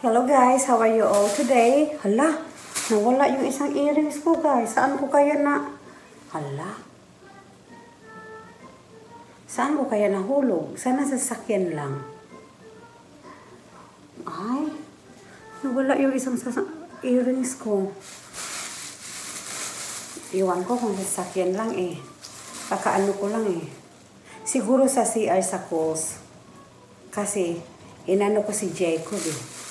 Hello guys, how are you all today? Hala, nawala yung isang earrings ko guys. Saan ko kaya na... Hala. Saan ko kaya nahulog? Sana sa sasakyan lang. Ay, nawala yung isang earrings ko. Iwan ko kung sa sasakyan lang eh. Kakaano ko lang eh. Siguro sa CR sa Kohl's. Kasi, inano ko si Jacob eh.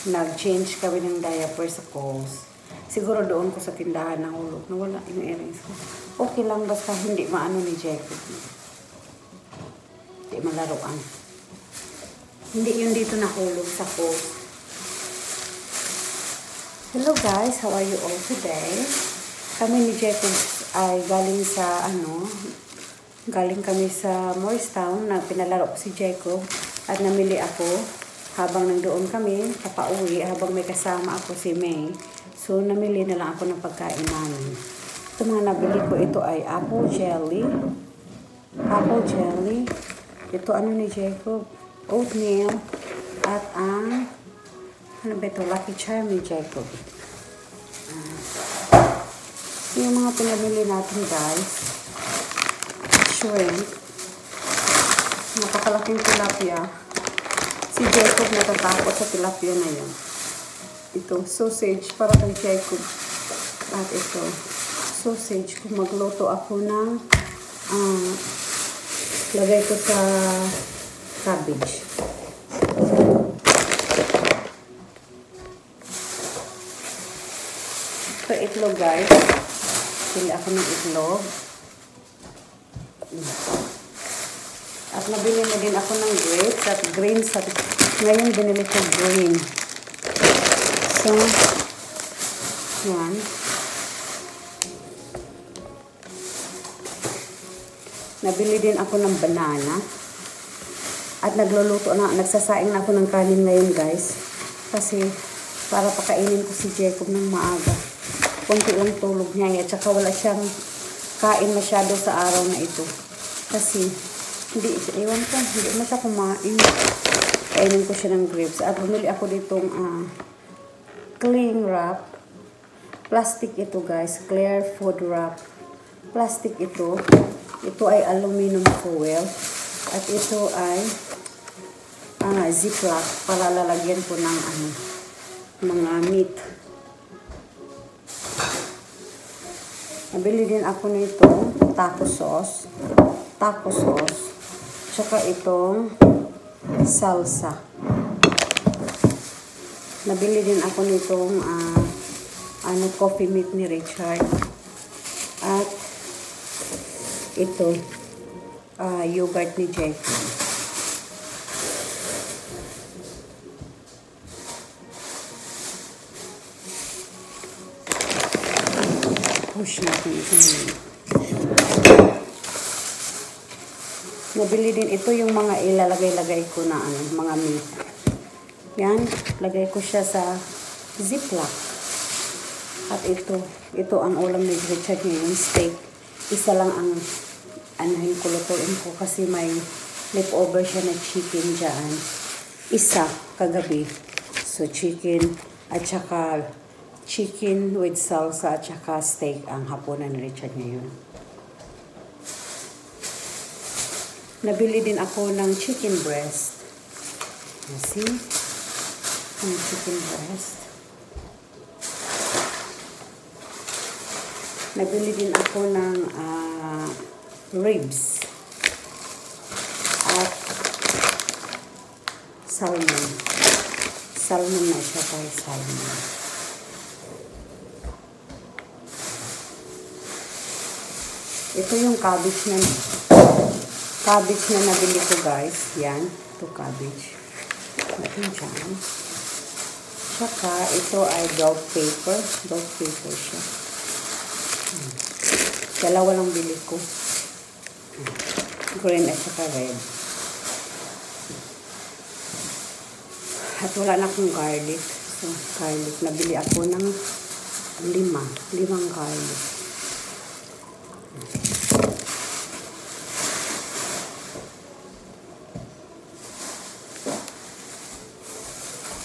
Nag-change kami ng diaper sa Kohl's. Siguro doon ko sa tindahan nahulog. Nawala yung earrings ko. Okay lang basta hindi maano ni Jacob. Hindi malaruan. Hindi yun dito nahulog sa Kohl's. Hello guys, how are you all today? Kami ni Jacob ay galing sa galing kami sa Morristown na pinalaro ko si Jacob at namili ako. Habang nandoon kami, papauwi, habang may kasama ako si May. So, namili na lang ako ng pagkain namin. Ito mga nabili ko, ito ay apple jelly. Apple jelly. Ito ano ni Jacob? Oatmeal. At ang, ano ba ito? Lucky Charm ni Jacob. Yung mga pinamili natin guys. Shrimp. Napakalaking tilapia. Si Jacob natatakot sa tilapia na yan. Ito, sausage para kay Jacob. At ito, sausage. Kung magluto ako ng lagay ko sa cabbage. Ito, itlog guys. Pili ako ng itlog. At nabili na din ako ng grapes at greens. At ngayon binili ko green. So, yan. Nabili din ako ng banana. At nagsasaing na ako ng kanin ngayon guys. Kasi para pakainin ko si Jacob ng maaga. Kunti lang tulog niya. At saka wala siyang kain masyado sa araw na ito. Kasi hindi mo siya kumain. Kainin ko siya ng grapes. At bumili ako ditong cling wrap. Plastic ito guys. Clear food wrap. Plastic ito. Ito ay aluminum foil. At ito ay ziplock para lalagyan ko ng mga meat. Nabili din ako nito taco sauce. Tsaka itong salsa. Nabili din ako nitong coffee meat ni Richard. At ito yogurt ni Jacob. Push natin ito. Nabili din ito yung mga ilalagay-lagay ko na mga meat. Yan, lagay ko siya sa ziplock. At ito ang ulam ni Richard ngayon, steak. Isa lang ang lutuin ko kasi may leftover siya na chicken dyan. Isa kagabi. So chicken at saka chicken with salsa at saka steak ang hapunan ni Richard ngayon. Nabili din ako ng chicken breast. See? Ang chicken breast. Nabili din ako ng ribs. At salmon. Salmon na siya tayo, salmon. Ito yung cabbage na nabili ko guys. Yan. Ito cabbage. Natin dyan. Tsaka ito ay dog paper. Dog paper siya. Dalawa lang bili ko. Green at saka red. At wala na akong garlic. So, garlic. Nabili ako ng 5 garlic.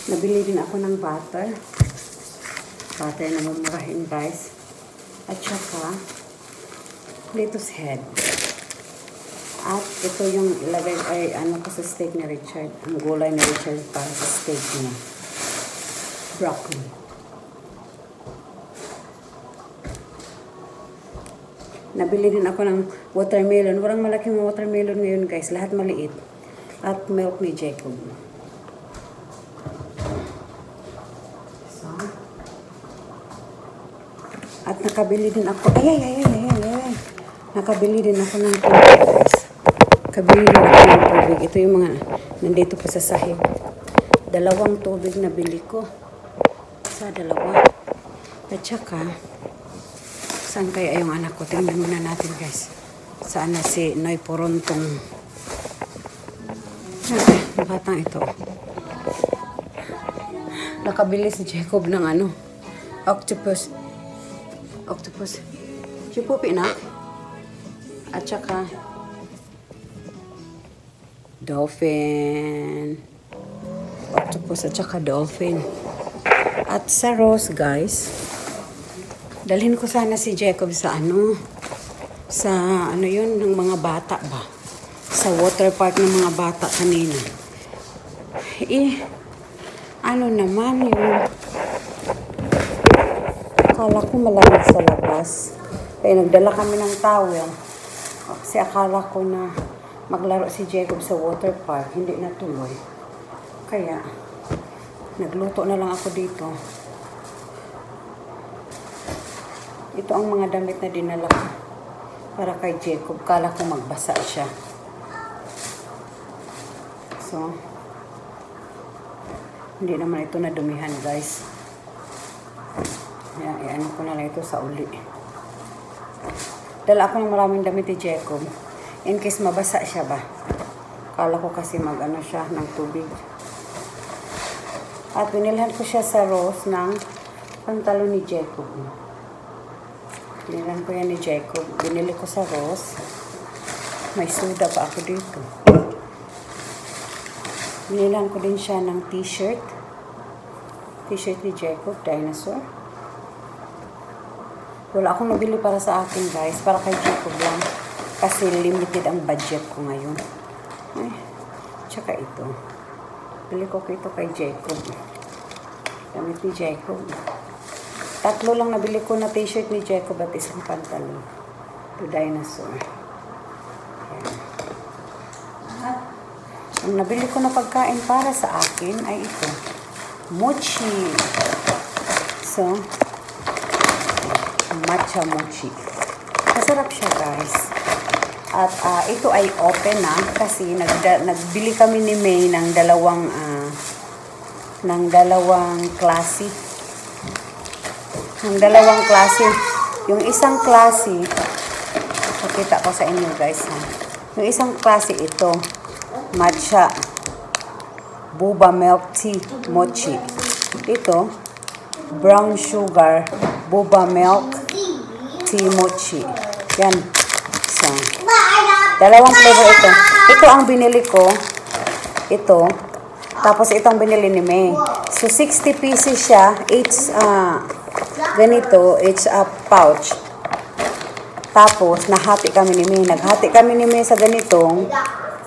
Nabili din ako ng butter. Butter na mamurahin, guys. At saka, lettuce head. At ito yung ilagay ay ano ko sa steak ni Richard. Ang gulay ni Richard para sa steak niya. Broccoli. Nabili din ako ng watermelon. Walang malaking watermelon ngayon, guys. Lahat maliit. At milk ni Jacob. So. At nakabili din ako. Ay. Nakabili din ako ng tubig, guys. Nakabili din ako ng tubig. Ito yung mga nandito pa sa sahig. 2 tubig na bili ko. Sa 2. At saka, saan kaya yung anak ko? Tingnan muna natin, guys. Saan na si Noy Porontong. Batang ito. Nakabili si Jacob ng ano? Octopus. Chupupi na. At saka dolphin. Octopus at saka dolphin. At sa Ross, guys, dalhin ko sana si Jacob sa ano? Sa ano yun, ng mga bata ba? Sa water park ng mga bata kanina. Ano naman yung akala ko malamig sa labas. Kaya nagdala kami ng towel. Kasi akala ko na maglaro si Jacob sa water park. Hindi natuloy. Kaya, nagluto na lang ako dito. Ito ang mga damit na dinala ko. Para kay Jacob. Kala ko magbasa siya. So, hindi naman ito nadumihan, guys. Ano ko na lang ito sa uli. Dala ako ng maraming damit ni Jacob. In case mabasa siya ba. Kala ko kasi mag-ano siya ng tubig. At binilhan ko siya sa Ross ng pantalon ni Jacob. Binilhan ko yan ni Jacob. Binili ko sa Ross. May suda pa ako dito. Binilhan ko din siya ng t-shirt. T-shirt ni Jacob, dinosaur. Wala akong nabili para sa akin, guys. Para kay Jacob lang. Kasi limited ang budget ko ngayon. Ay, tsaka ito. Bili ko ito kay Jacob. Damit ni Jacob. 3 lang nabili ko na t-shirt ni Jacob at isang pantalon. Ito, dinosaur. Ayan. At ang nabili ko na pagkain para sa akin ay ito. Mochi. So, matcha mochi. Masarap siya, guys. At ito ay open na kasi nagbili kami ni May ng dalawang klase. Ng dalawang klase. Yung isang klase, pakita ko sa inyo, guys. Yung isang klase ito, matcha boba milk tea mochi. Ito, brown sugar boba milk tea mochi. Yan. So, dalawang flavor ito. Ito ang binili ko. Ito. Tapos itong binili ni May. So, 60 pieces siya. Each, ganito, each pouch. Tapos, nahati kami ni May. Naghati kami ni May sa ganitong,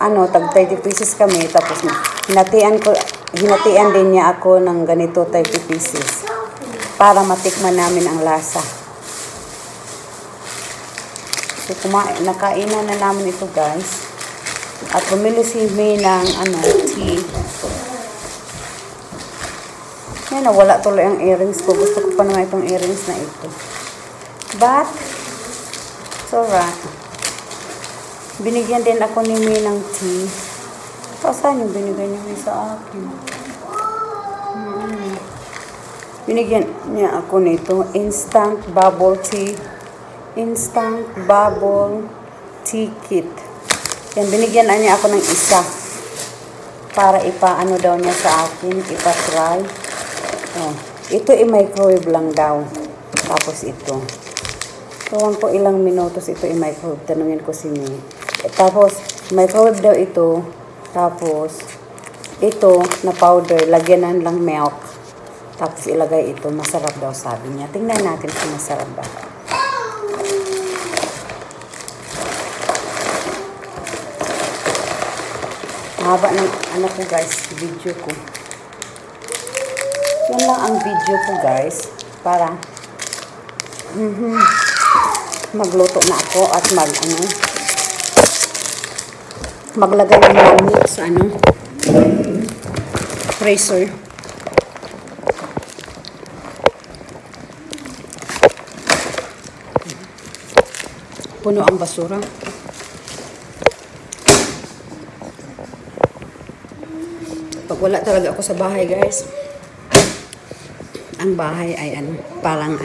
tag 30 pieces kami. Tapos, hinatian din niya ako ng ganito 30 pieces. Para matikman namin ang lasa. So, nakainan na namin ito, guys. At bumili si May ng, tea. Yan, nawala tuloy ang earrings ko. Gusto ko pa naman itong earrings na ito. But, it's alright. Binigyan din ako ni May ng tea. So, saan yung binigyan ni May sa akin? Binigyan niya ako nito. Instant bubble tea kit. Yan, binigyan niya ako ng isa. Para ipaano daw niya sa akin. Ipa-try. Oh, ito i-microwave lang daw. Tapos ito. Tuwan ko ilang minutos ito i-microwave. Tanungin ko si May. Tapos, microwave daw ito. Tapos, ito na powder, lagyanan lang milk. Tapos ilagay ito. Masarap daw sabi niya. Tingnan natin kung masarap ba. Mahaba ng ano ko guys, video ko. Yan lang ang video ko guys. Para magluto na ako at maglagay ng lamig sa freezer. Puno ang basura. Pag wala talaga ako sa bahay guys, ang bahay ay parang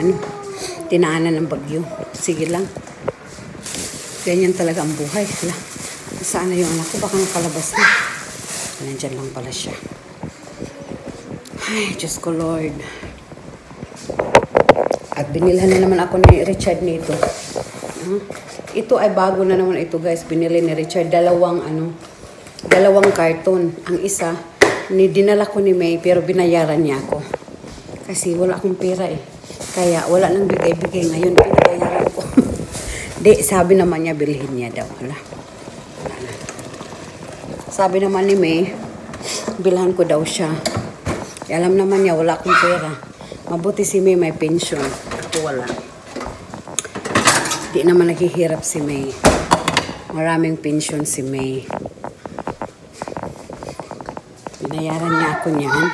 tinaanan ng bagyo. Sige lang. Ganyan talaga ang buhay. Hala, saan na yung anak ko? Baka nakalabas na. Nandyan lang pala siya. Ay, Diyos ko Lord. At binilhan na naman ako ni Richard nito. Ito ay bago na naman ito guys. Binili ni Richard. Dalawang karton. Ang isa, dinala ko ni May pero binayaran niya ako. Kasi wala akong pera eh. Kaya wala nang bigay-bigay. Ngayon, pinabayaran ko. Di, sabi naman niya, bilhin niya daw. Wala. Sabi naman ni May, bilhan ko daw siya. Alam naman niya, wala akong pera. Mabuti si May may pension. Ako wala. Di naman naghihirap si May. Maraming pension si May. Binayaran niya ako niyan.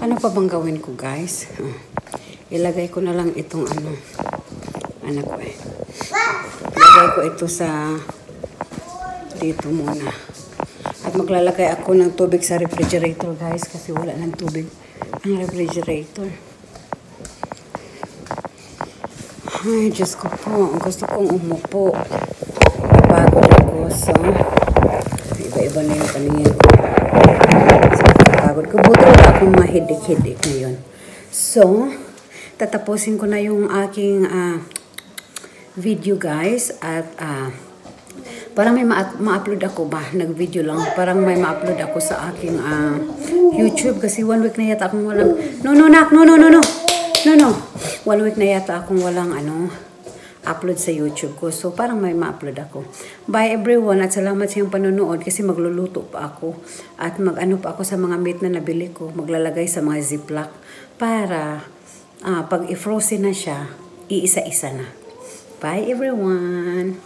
Ano pa bang gawin ko guys? Ilagay ko na lang itong anak ko eh. Ilagay ko ito sa dito muna. At maglalagay ako ng tubig sa refrigerator guys kasi wala ng tubig ang refrigerator. Ay, Diyos ko po. Gusto kong umupo. Napagod ako. So, iba-iba na yung paningin ko. Napagod ko. Buti wala akong mahidik-hidik ngayon. So, tatapusin ko na yung aking video guys. At parang may ma-upload ako ba? Nag-video lang. Parang may ma-upload ako sa aking YouTube. Kasi 1 week na yata akong walang... No. 1 week na yata akong walang upload sa YouTube ko. So, parang may ma-upload ako. Bye everyone at salamat sa iyong panonood kasi magluluto pa ako. At pa ako sa mga meat na nabili ko. Maglalagay sa mga ziplock para pag i-frozen na siya, iisa-isa na. Bye everyone!